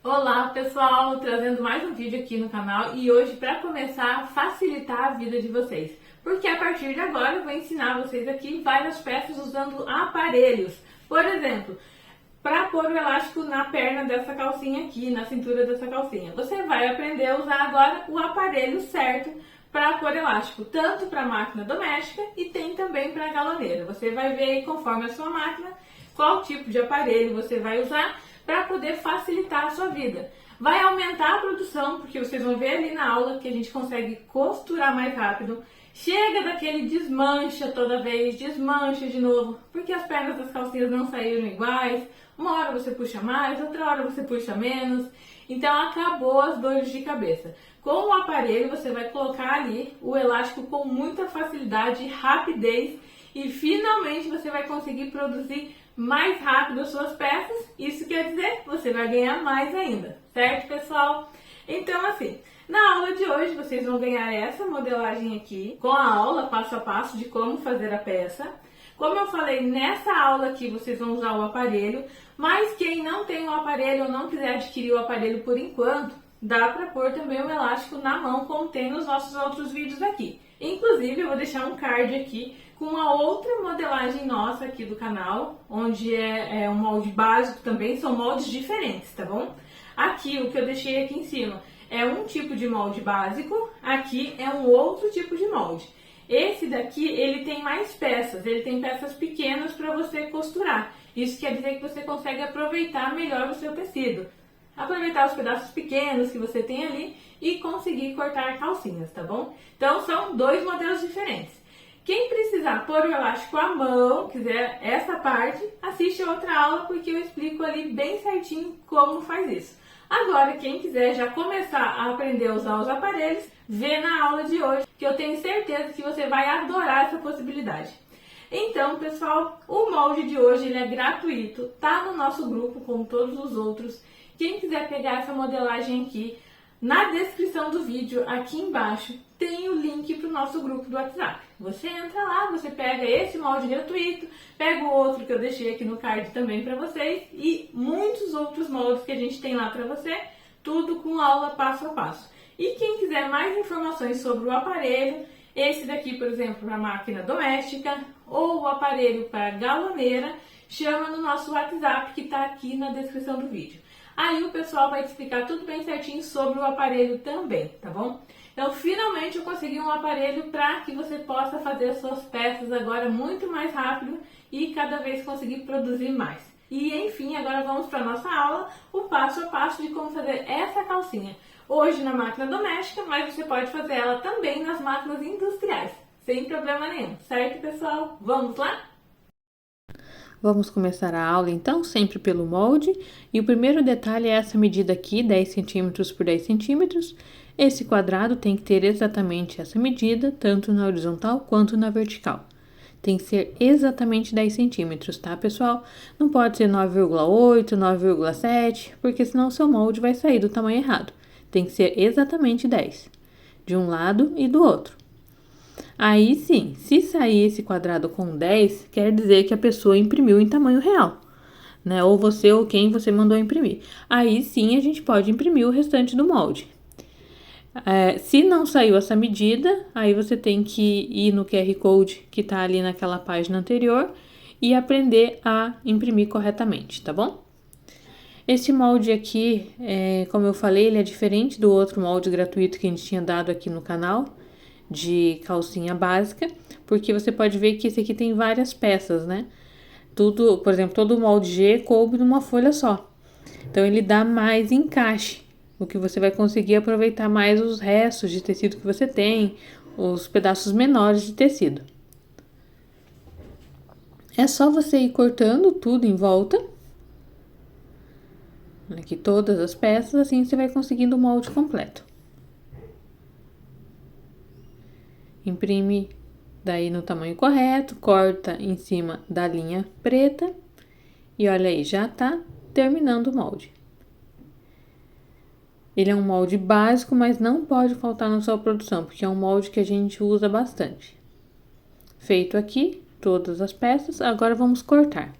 Olá pessoal, trazendo mais um vídeo aqui no canal e hoje para começar a facilitar a vida de vocês, porque a partir de agora eu vou ensinar vocês aqui várias peças usando aparelhos. Por exemplo, para pôr o elástico na perna dessa calcinha aqui, na cintura dessa calcinha, você vai aprender a usar agora o aparelho certo para pôr elástico, tanto para máquina doméstica e tem também para galoneira. Você vai ver aí conforme a sua máquina qual tipo de aparelho você vai usar para poder facilitar a sua vida. Vai aumentar a produção, porque vocês vão ver ali na aula que a gente consegue costurar mais rápido. Chega daquele desmancha toda vez, desmancha de novo, porque as pernas das calcinhas não saíram iguais. Uma hora você puxa mais, outra hora você puxa menos. Então acabou as dores de cabeça. Com o aparelho você vai colocar ali o elástico com muita facilidade e rapidez e finalmente você vai conseguir produzir mais rápido as suas peças. Isso quer dizer, você vai ganhar mais ainda, certo, pessoal? Então, assim, na aula de hoje vocês vão ganhar essa modelagem aqui, com a aula passo a passo de como fazer a peça. Como eu falei, nessa aula aqui vocês vão usar o aparelho, mas quem não tem o aparelho ou não quiser adquirir o aparelho por enquanto, dá para pôr também o elástico na mão, como tem nos nossos outros vídeos aqui. Inclusive, eu vou deixar um card aqui com uma outra modelagem nossa aqui do canal, onde é um molde básico também, são moldes diferentes, tá bom? Aqui, o que eu deixei aqui em cima é um tipo de molde básico, aqui é um outro tipo de molde. Esse daqui, ele tem mais peças, ele tem peças pequenas para você costurar. Isso quer dizer que você consegue aproveitar melhor o seu tecido. Aproveitar os pedaços pequenos que você tem ali e conseguir cortar calcinhas, tá bom? Então, são dois modelos diferentes. Quem precisar pôr o elástico à mão, quiser essa parte, assiste a outra aula porque eu explico ali bem certinho como faz isso. Agora, quem quiser já começar a aprender a usar os aparelhos, vê na aula de hoje que eu tenho certeza que você vai adorar essa possibilidade. Então, pessoal, o molde de hoje ele é gratuito, tá no nosso grupo como todos os outros. Quem quiser pegar essa modelagem aqui, na descrição do vídeo, aqui embaixo, tem o link para o nosso grupo do WhatsApp. Você entra lá, você pega esse molde gratuito, pega o outro que eu deixei aqui no card também para vocês e muitos outros moldes que a gente tem lá para você, tudo com aula passo a passo. E quem quiser mais informações sobre o aparelho, esse daqui, por exemplo, para máquina doméstica ou o aparelho para galoneira, chama no nosso WhatsApp que está aqui na descrição do vídeo. Aí o pessoal vai te explicar tudo bem certinho sobre o aparelho também, tá bom? Então, finalmente eu consegui um aparelho para que você possa fazer as suas peças agora muito mais rápido e cada vez conseguir produzir mais. E enfim, agora vamos para a nossa aula, o passo a passo de como fazer essa calcinha. Hoje na máquina doméstica, mas você pode fazer ela também nas máquinas industriais, sem problema nenhum, certo, pessoal? Vamos lá? Vamos começar a aula então, sempre pelo molde. E o primeiro detalhe é essa medida aqui, 10 centímetros por 10 centímetros. Esse quadrado tem que ter exatamente essa medida, tanto na horizontal quanto na vertical. Tem que ser exatamente 10 centímetros, tá, pessoal? Não pode ser 9,8, 9,7, porque senão o seu molde vai sair do tamanho errado. Tem que ser exatamente 10, de um lado e do outro. Aí sim, se sair esse quadrado com 10, quer dizer que a pessoa imprimiu em tamanho real, né? Ou você ou quem você mandou imprimir. Aí sim a gente pode imprimir o restante do molde. Se não saiu essa medida, aí você tem que ir no QR Code que tá ali naquela página anterior e aprender a imprimir corretamente, tá bom? Esse molde aqui, como eu falei, ele é diferente do outro molde gratuito que a gente tinha dado aqui no canal, de calcinha básica, porque você pode ver que esse aqui tem várias peças, né? Tudo, por exemplo, todo o molde G coube numa folha só. Então, ele dá mais encaixe, o que você vai conseguir aproveitar mais os restos de tecido que você tem, os pedaços menores de tecido. É só você ir cortando tudo em volta, aqui todas as peças, assim você vai conseguindo o molde completo. Imprime daí no tamanho correto, corta em cima da linha preta e olha aí, já tá terminando o molde. Ele é um molde básico, mas não pode faltar na sua produção, porque é um molde que a gente usa bastante. Feito aqui, todas as peças, agora vamos cortar.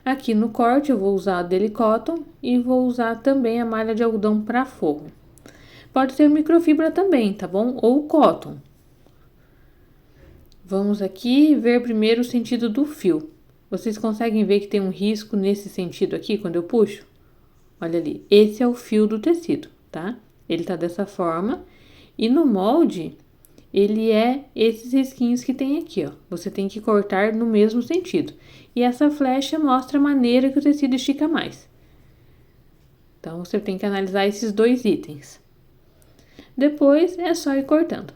Aqui no corte eu vou usar a Deli Cotton e vou usar também a malha de algodão para forro. Pode ser microfibra também, tá bom? Ou cotton. Vamos aqui ver primeiro o sentido do fio. Vocês conseguem ver que tem um risco nesse sentido aqui, quando eu puxo? Olha ali, esse é o fio do tecido, tá? Ele tá dessa forma. E no molde, ele é esses risquinhos que tem aqui, ó. Você tem que cortar no mesmo sentido. E essa flecha mostra a maneira que o tecido estica mais. Então, você tem que analisar esses dois itens. Depois, é só ir cortando.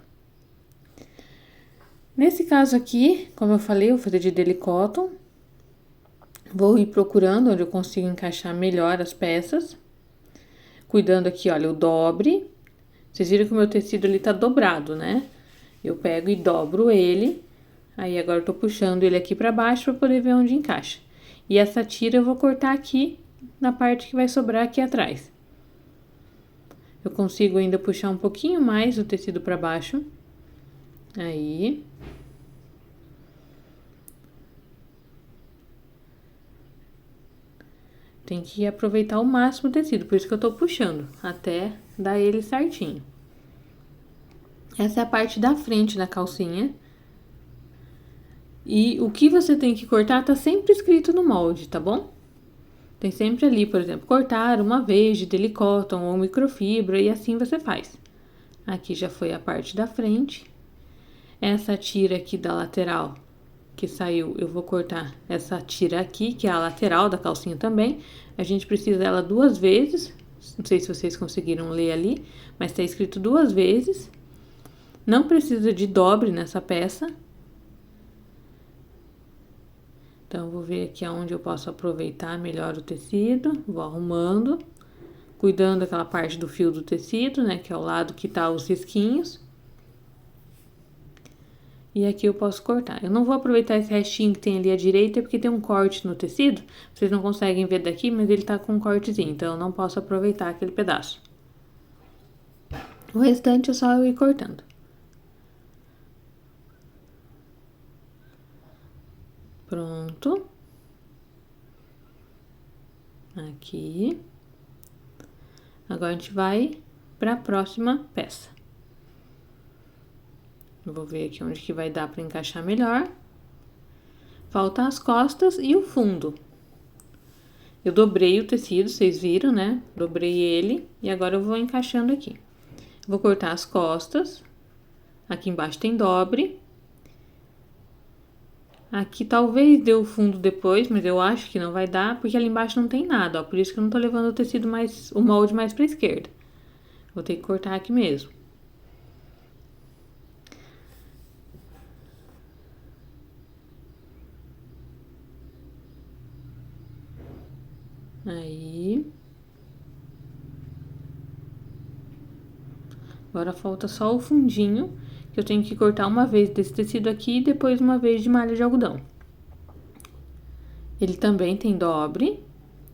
Nesse caso aqui, como eu falei, eu vou fazer de Deli Cotton. Vou ir procurando onde eu consigo encaixar melhor as peças. Cuidando aqui, olha, o dobre. Vocês viram que o meu tecido ali tá dobrado, né? Eu pego e dobro ele. Aí agora eu tô puxando ele aqui pra baixo pra poder ver onde encaixa. E essa tira eu vou cortar aqui na parte que vai sobrar aqui atrás. Eu consigo ainda puxar um pouquinho mais o tecido pra baixo. Aí. Tem que aproveitar ao máximo o tecido, por isso que eu tô puxando, até dar ele certinho. Essa é a parte da frente da calcinha. E o que você tem que cortar tá sempre escrito no molde, tá bom? Tem sempre ali, por exemplo, cortar uma vez de Deli Cotton ou microfibra e assim você faz. Aqui já foi a parte da frente. Essa tira aqui da lateral que saiu, eu vou cortar essa tira aqui, que é a lateral da calcinha também. A gente precisa dela 2 vezes. Não sei se vocês conseguiram ler ali, mas tá escrito 2 vezes. Não precisa de dobre nessa peça. Então, vou ver aqui aonde eu posso aproveitar melhor o tecido. Vou arrumando, cuidando daquela parte do fio do tecido, né? Que é o lado que tá os risquinhos. E aqui eu posso cortar. Eu não vou aproveitar esse restinho que tem ali à direita, porque tem um corte no tecido. Vocês não conseguem ver daqui, mas ele tá com um cortezinho, então eu não posso aproveitar aquele pedaço. O restante é só eu ir cortando. Pronto. Aqui. Agora a gente vai para a próxima peça. Vou ver aqui onde que vai dar para encaixar melhor. Falta as costas e o fundo. Eu dobrei o tecido, vocês viram, né? Dobrei ele e agora eu vou encaixando aqui. Vou cortar as costas. Aqui embaixo tem dobre. Aqui talvez dê o fundo depois, mas eu acho que não vai dar, porque ali embaixo não tem nada, ó. Por isso que eu não tô levando o tecido mais, o molde mais pra esquerda. Vou ter que cortar aqui mesmo. Aí. Agora falta só o fundinho, que eu tenho que cortar uma vez desse tecido aqui e depois uma vez de malha de algodão. Ele também tem dobre,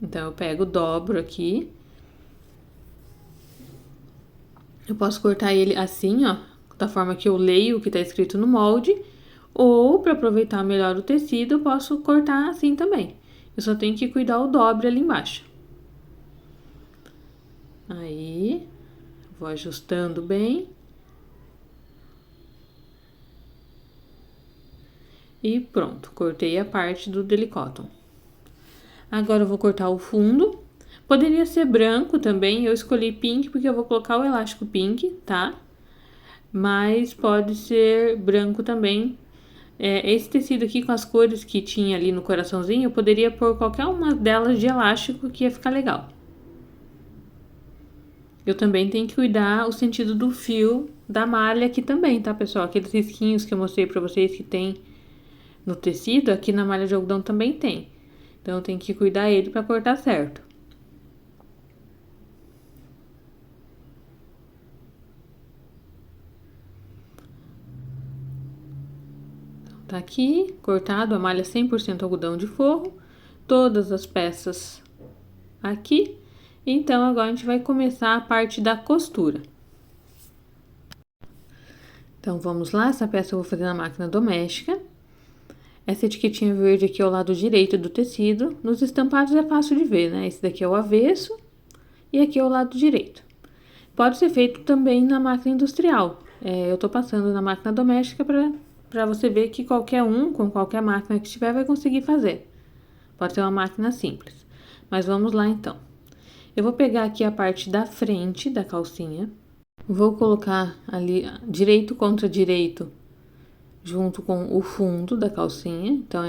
então eu pego, dobro aqui. Eu posso cortar ele assim, ó, da forma que eu leio o que tá escrito no molde, ou para aproveitar melhor o tecido, eu posso cortar assim também. Eu só tenho que cuidar o dobre ali embaixo. Aí, vou ajustando bem. E pronto, cortei a parte do Deli Cotton. Agora eu vou cortar o fundo. Poderia ser branco também, eu escolhi pink porque eu vou colocar o elástico pink, tá? Mas pode ser branco também. Esse tecido aqui com as cores que tinha ali no coraçãozinho, eu poderia pôr qualquer uma delas de elástico que ia ficar legal. Eu também tenho que cuidar o sentido do fio da malha aqui também, tá, pessoal? Aqueles risquinhos que eu mostrei pra vocês que tem no tecido, aqui na malha de algodão também tem. Então, eu tenho que cuidar ele pra cortar certo. Tá aqui, cortado a malha 100% algodão de forro, todas as peças aqui. Então, agora a gente vai começar a parte da costura. Então, vamos lá, essa peça eu vou fazer na máquina doméstica. Essa etiquetinha verde aqui é o lado direito do tecido. Nos estampados é fácil de ver, né? Esse daqui é o avesso e aqui é o lado direito. Pode ser feito também na máquina industrial. Eu tô passando na máquina doméstica para você ver que qualquer um, com qualquer máquina que tiver, vai conseguir fazer. Pode ser uma máquina simples. Mas vamos lá então. Eu vou pegar aqui a parte da frente da calcinha. Vou colocar ali direito contra direito, junto com o fundo da calcinha. Então,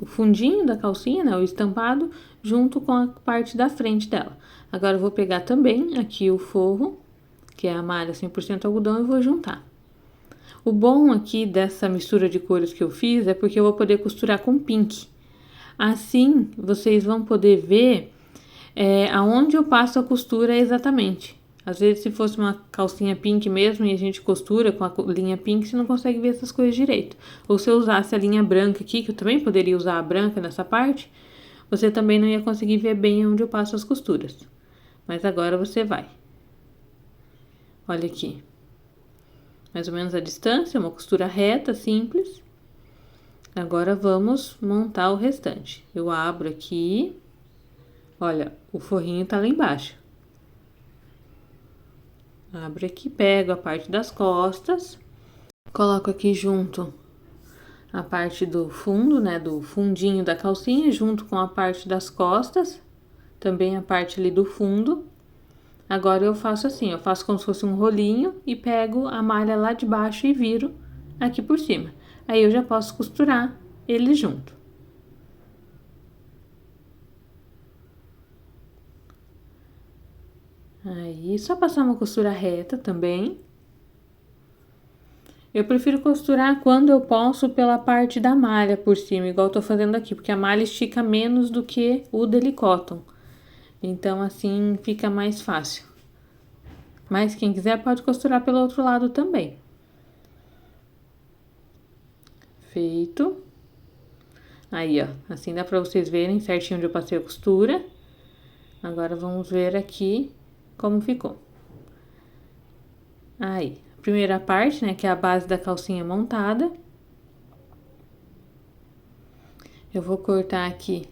o fundinho da calcinha, né? O estampado, junto com a parte da frente dela. Agora, eu vou pegar também aqui o forro, que é a malha 100% algodão, e vou juntar. O bom aqui dessa mistura de cores que eu fiz é porque eu vou poder costurar com pink. Assim, vocês vão poder ver aonde eu passo a costura exatamente. Às vezes, se fosse uma calcinha pink mesmo e a gente costura com a linha pink, você não consegue ver essas coisas direito. Ou se eu usasse a linha branca aqui, que eu também poderia usar a branca nessa parte, você também não ia conseguir ver bem onde eu passo as costuras. Mas agora você vai. Olha aqui. Mais ou menos a distância, uma costura reta, simples. Agora vamos montar o restante. Eu abro aqui. Olha, o forrinho tá lá embaixo. Abro aqui, pego a parte das costas, coloco aqui junto a parte do fundo, né, do fundinho da calcinha, junto com a parte das costas, também a parte ali do fundo. Agora eu faço assim, eu faço como se fosse um rolinho e pego a malha lá de baixo e viro aqui por cima. Aí eu já posso costurar ele junto. Aí, só passar uma costura reta também. Eu prefiro costurar quando eu posso pela parte da malha por cima, igual eu tô fazendo aqui, porque a malha estica menos do que o deli cotton. Então, assim, fica mais fácil. Mas quem quiser pode costurar pelo outro lado também. Feito. Aí, ó, assim dá pra vocês verem certinho onde eu passei a costura. Agora, vamos ver aqui como ficou. Aí, a primeira parte, né, que é a base da calcinha montada. Eu vou cortar aqui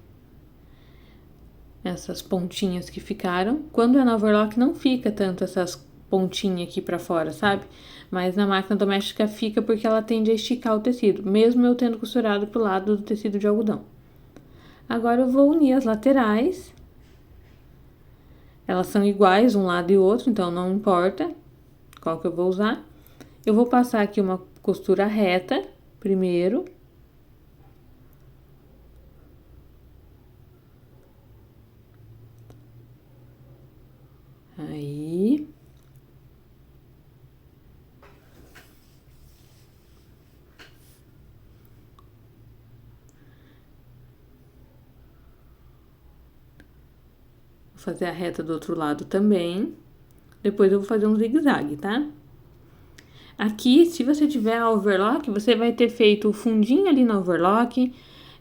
essas pontinhas que ficaram. Quando é na overlock não fica tanto essas pontinhas aqui pra fora, sabe? Mas na máquina doméstica fica porque ela tende a esticar o tecido, mesmo eu tendo costurado pro lado do tecido de algodão. Agora eu vou unir as laterais. Elas são iguais um lado e outro, então não importa qual que eu vou usar. Eu vou passar aqui uma costura reta primeiro. Aí. Vou fazer a reta do outro lado também. Depois eu vou fazer um zigue-zague, tá? Aqui, se você tiver a overlock, você vai ter feito o fundinho ali na overlock.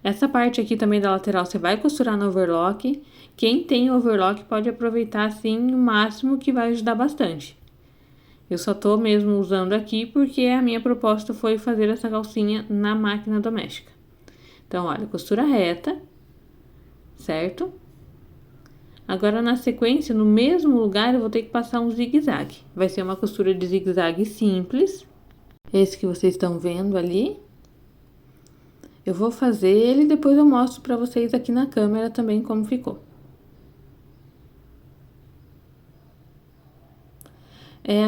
Essa parte aqui também da lateral você vai costurar no overlock. Quem tem overlock pode aproveitar assim o máximo, que vai ajudar bastante. Eu só tô mesmo usando aqui porque a minha proposta foi fazer essa calcinha na máquina doméstica. Então, olha, costura reta, certo? Agora, na sequência, no mesmo lugar, eu vou ter que passar um zigue-zague. Vai ser uma costura de zigue-zague simples. Esse que vocês estão vendo ali. Eu vou fazer ele e depois eu mostro pra vocês aqui na câmera também como ficou.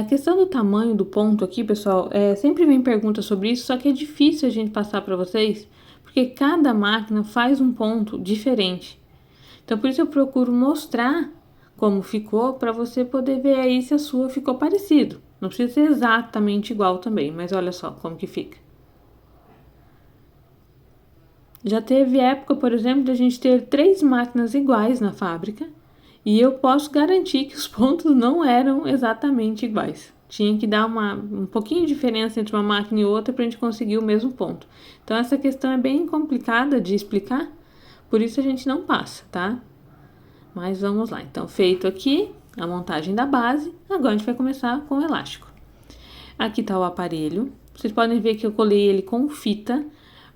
A questão do tamanho do ponto aqui, pessoal, sempre vem pergunta sobre isso, só que é difícil a gente passar pra vocês, porque cada máquina faz um ponto diferente. Então, por isso eu procuro mostrar como ficou, para você poder ver aí se a sua ficou parecido. Não precisa ser exatamente igual também, mas olha só como que fica. Já teve época, por exemplo, de a gente ter 3 máquinas iguais na fábrica, e eu posso garantir que os pontos não eram exatamente iguais. Tinha que dar um pouquinho de diferença entre uma máquina e outra para a gente conseguir o mesmo ponto. Então, essa questão é bem complicada de explicar, por isso a gente não passa, tá? Mas vamos lá. Então, feito aqui a montagem da base, agora a gente vai começar com o elástico. Aqui tá o aparelho. Vocês podem ver que eu colei ele com fita,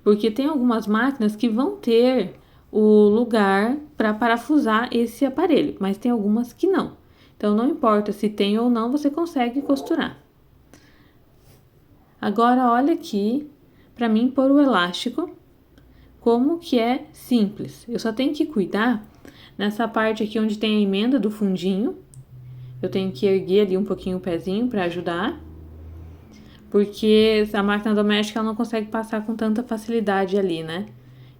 Porque tem algumas máquinas que vão ter o lugar para parafusar esse aparelho, mas tem algumas que não. Então, não importa se tem ou não, você consegue costurar. Agora, olha aqui, para mim pôr o elástico, como que é simples. Eu só tenho que cuidar nessa parte aqui onde tem a emenda do fundinho. Eu tenho que erguer ali um pouquinho o pezinho para ajudar, porque a máquina doméstica ela não consegue passar com tanta facilidade ali, né?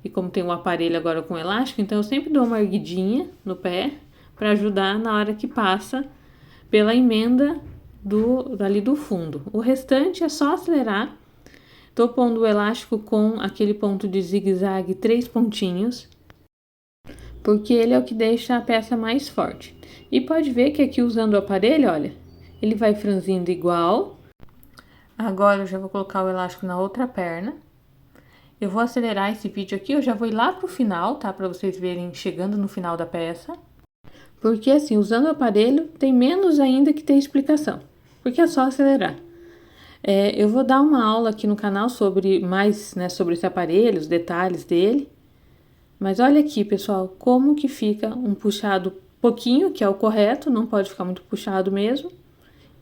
E como tem um aparelho agora com elástico, então eu sempre dou uma erguidinha no pé para ajudar na hora que passa pela emenda ali do fundo. O restante é só acelerar. Tô pondo o elástico com aquele ponto de zigue-zague, 3 pontinhos, porque ele é o que deixa a peça mais forte. E pode ver que aqui usando o aparelho, olha, ele vai franzindo igual. Agora eu já vou colocar o elástico na outra perna. Eu vou acelerar esse vídeo aqui, eu já vou ir lá pro final, tá? Pra vocês verem chegando no final da peça. Porque assim, usando o aparelho, tem menos ainda que ter explicação. Porque é só acelerar. Eu vou dar uma aula aqui no canal sobre mais, né, sobre esse aparelho, os detalhes dele. Mas olha aqui, pessoal, como que fica um puxado pouquinho, que é o correto, não pode ficar muito puxado mesmo.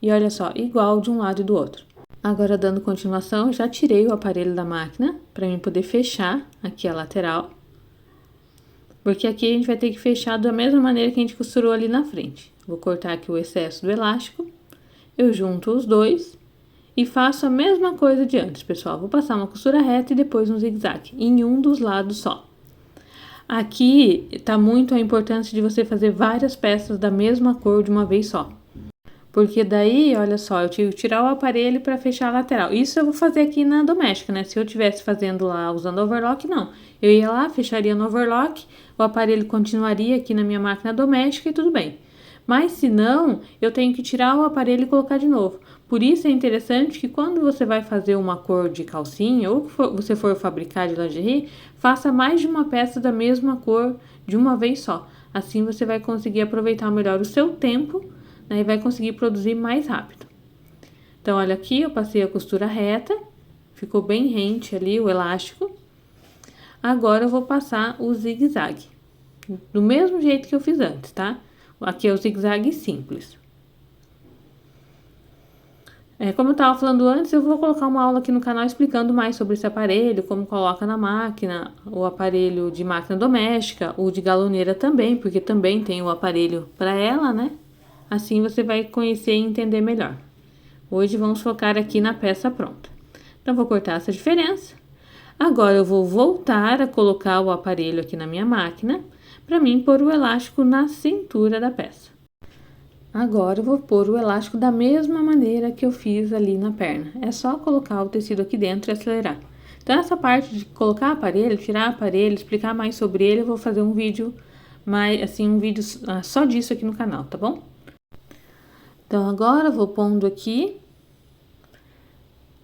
E olha só, igual de um lado e do outro. Agora, dando continuação, já tirei o aparelho da máquina para mim poder fechar aqui a lateral. Porque aqui a gente vai ter que fechar da mesma maneira que a gente costurou ali na frente. Vou cortar aqui o excesso do elástico, eu junto os dois e faço a mesma coisa de antes, pessoal. Vou passar uma costura reta e depois um zigue-zague, em um dos lados só. Aqui tá muito a importância de você fazer várias peças da mesma cor de uma vez só. Porque daí, olha só, eu tive que tirar o aparelho para fechar a lateral. Isso eu vou fazer aqui na doméstica, né? Se eu tivesse fazendo lá usando overlock, não. Eu ia lá, fecharia no overlock, o aparelho continuaria aqui na minha máquina doméstica e tudo bem. Mas se não, eu tenho que tirar o aparelho e colocar de novo. Por isso é interessante que quando você vai fazer uma cor de calcinha ou você for fabricar de lingerie, faça mais de uma peça da mesma cor de uma vez só. Assim você vai conseguir aproveitar melhor o seu tempo, né, e vai conseguir produzir mais rápido. Então, olha aqui, eu passei a costura reta, ficou bem rente ali o elástico. Agora eu vou passar o zigue-zague, do mesmo jeito que eu fiz antes, tá? Aqui é o zigue-zague simples. Como eu tava falando antes, eu vou colocar uma aula aqui no canal explicando mais sobre esse aparelho, como coloca na máquina, o aparelho de máquina doméstica, o de galoneira também, porque também tem o aparelho para ela, né? Assim você vai conhecer e entender melhor. Hoje vamos focar aqui na peça pronta. Então, vou cortar essa diferença. Agora, eu vou voltar a colocar o aparelho aqui na minha máquina, para mim pôr o elástico na cintura da peça. Agora, eu vou pôr o elástico da mesma maneira que eu fiz ali na perna. É só colocar o tecido aqui dentro e acelerar. Então, essa parte de colocar aparelho, tirar aparelho, explicar mais sobre ele, eu vou fazer um vídeo, um vídeo só disso aqui no canal, tá bom? Então, agora eu vou pondo aqui.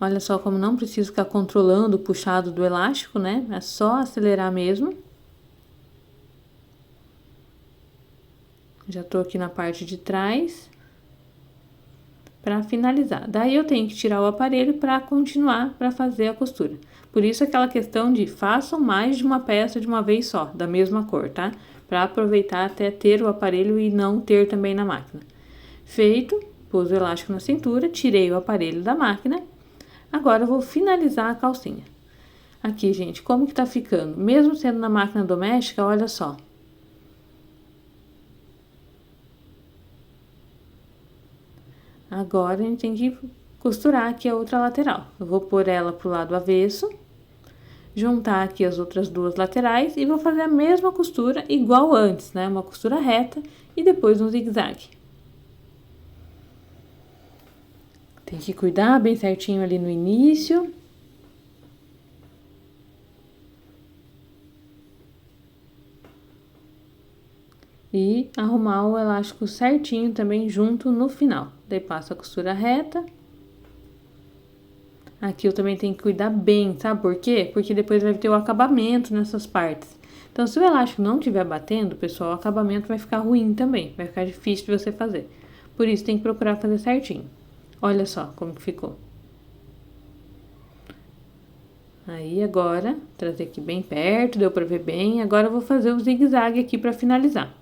Olha só como não preciso ficar controlando o puxado do elástico, né? É só acelerar mesmo. Já tô aqui na parte de trás. Para finalizar. Daí eu tenho que tirar o aparelho para continuar para fazer a costura. Por isso aquela questão de façam mais de uma peça de uma vez só, da mesma cor, tá? Para aproveitar até ter o aparelho e não ter também na máquina. Feito, pus o elástico na cintura, tirei o aparelho da máquina. Agora eu vou finalizar a calcinha. Aqui, gente, como que tá ficando? Mesmo sendo na máquina doméstica, olha só. Agora a gente tem que costurar aqui a outra lateral. Eu vou pôr ela pro lado avesso, juntar aqui as outras duas laterais e vou fazer a mesma costura igual antes, né? Uma costura reta e depois um zigue-zague. Tem que cuidar bem certinho ali no início. E arrumar o elástico certinho também junto no final. Daí passo a costura reta. Aqui eu também tenho que cuidar bem, sabe por quê? Porque depois vai ter o acabamento nessas partes. Então, se o elástico não estiver batendo, pessoal, o acabamento vai ficar ruim também. Vai ficar difícil de você fazer. Por isso, tem que procurar fazer certinho. Olha só como que ficou. Aí agora, trazer aqui bem perto, deu pra ver bem. Agora eu vou fazer o zigue-zague aqui pra finalizar.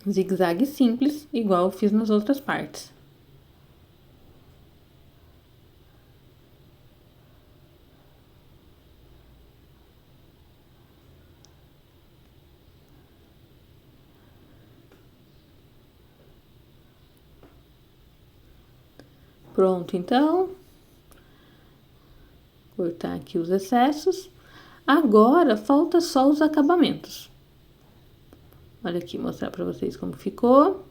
Zigue-zague simples, igual eu fiz nas outras partes. Pronto, então. Cortar aqui os excessos. Agora, falta só os acabamentos. Olha aqui, mostrar pra vocês como ficou.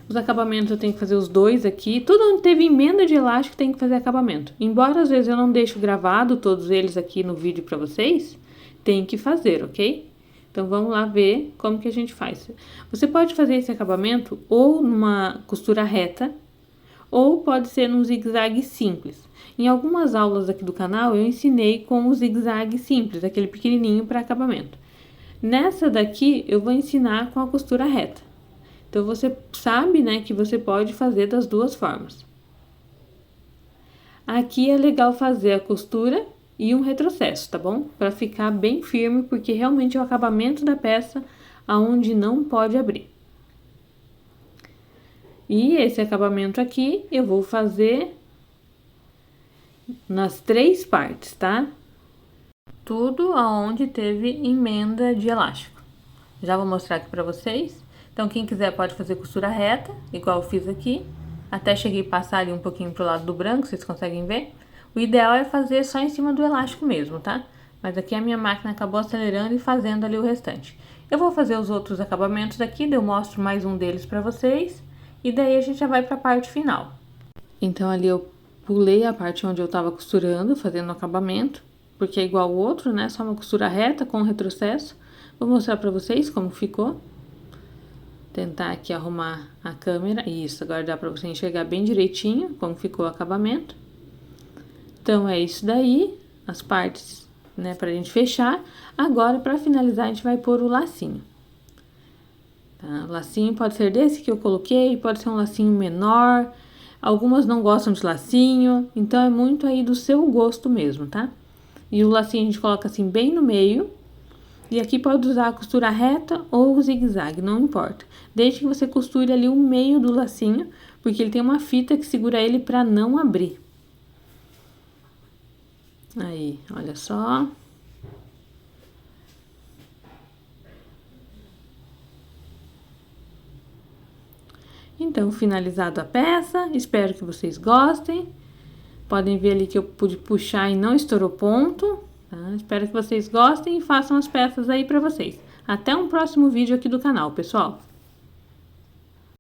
Os acabamentos eu tenho que fazer os dois aqui. Tudo onde teve emenda de elástico tem que fazer acabamento. Embora às vezes eu não deixo gravado todos eles aqui no vídeo pra vocês, tem que fazer, ok? Então, vamos lá ver como que a gente faz. Você pode fazer esse acabamento ou numa costura reta, ou pode ser num zigue-zague simples. Em algumas aulas aqui do canal, eu ensinei com o zigue-zague simples, aquele pequenininho para acabamento. Nessa daqui, eu vou ensinar com a costura reta. Então, você sabe, né, que você pode fazer das duas formas. Aqui é legal fazer a costura e um retrocesso, tá bom? Para ficar bem firme, porque realmente é o acabamento da peça aonde não pode abrir. E esse acabamento aqui eu vou fazer nas 3 partes, tá? Tudo aonde teve emenda de elástico. Já vou mostrar aqui pra vocês. Então, quem quiser pode fazer costura reta, igual eu fiz aqui. Até cheguei a passar ali um pouquinho pro lado do branco, vocês conseguem ver. O ideal é fazer só em cima do elástico mesmo, tá? Mas aqui a minha máquina acabou acelerando e fazendo ali o restante. Eu vou fazer os outros acabamentos aqui, daí eu mostro mais um deles pra vocês. E daí a gente já vai para a parte final. Então, ali eu pulei a parte onde eu tava costurando, fazendo o acabamento, porque é igual o outro, né? Só uma costura reta com retrocesso. Vou mostrar pra vocês como ficou. Tentar aqui arrumar a câmera. Isso, agora dá pra você enxergar bem direitinho como ficou o acabamento. Então, é isso daí, as partes, né, pra gente fechar. Agora, pra finalizar, a gente vai pôr o lacinho. Tá? O lacinho pode ser desse que eu coloquei, pode ser um lacinho menor. Algumas não gostam de lacinho, então é muito aí do seu gosto mesmo, tá? E o lacinho a gente coloca assim bem no meio. E aqui pode usar a costura reta ou o zigue-zague, não importa. Desde que você costure ali o meio do lacinho, porque ele tem uma fita que segura ele pra não abrir. Aí, olha só. Então, finalizado a peça, espero que vocês gostem. Podem ver ali que eu pude puxar e não estourou ponto, tá? Espero que vocês gostem e façam as peças aí pra vocês. Até um próximo vídeo aqui do canal, pessoal!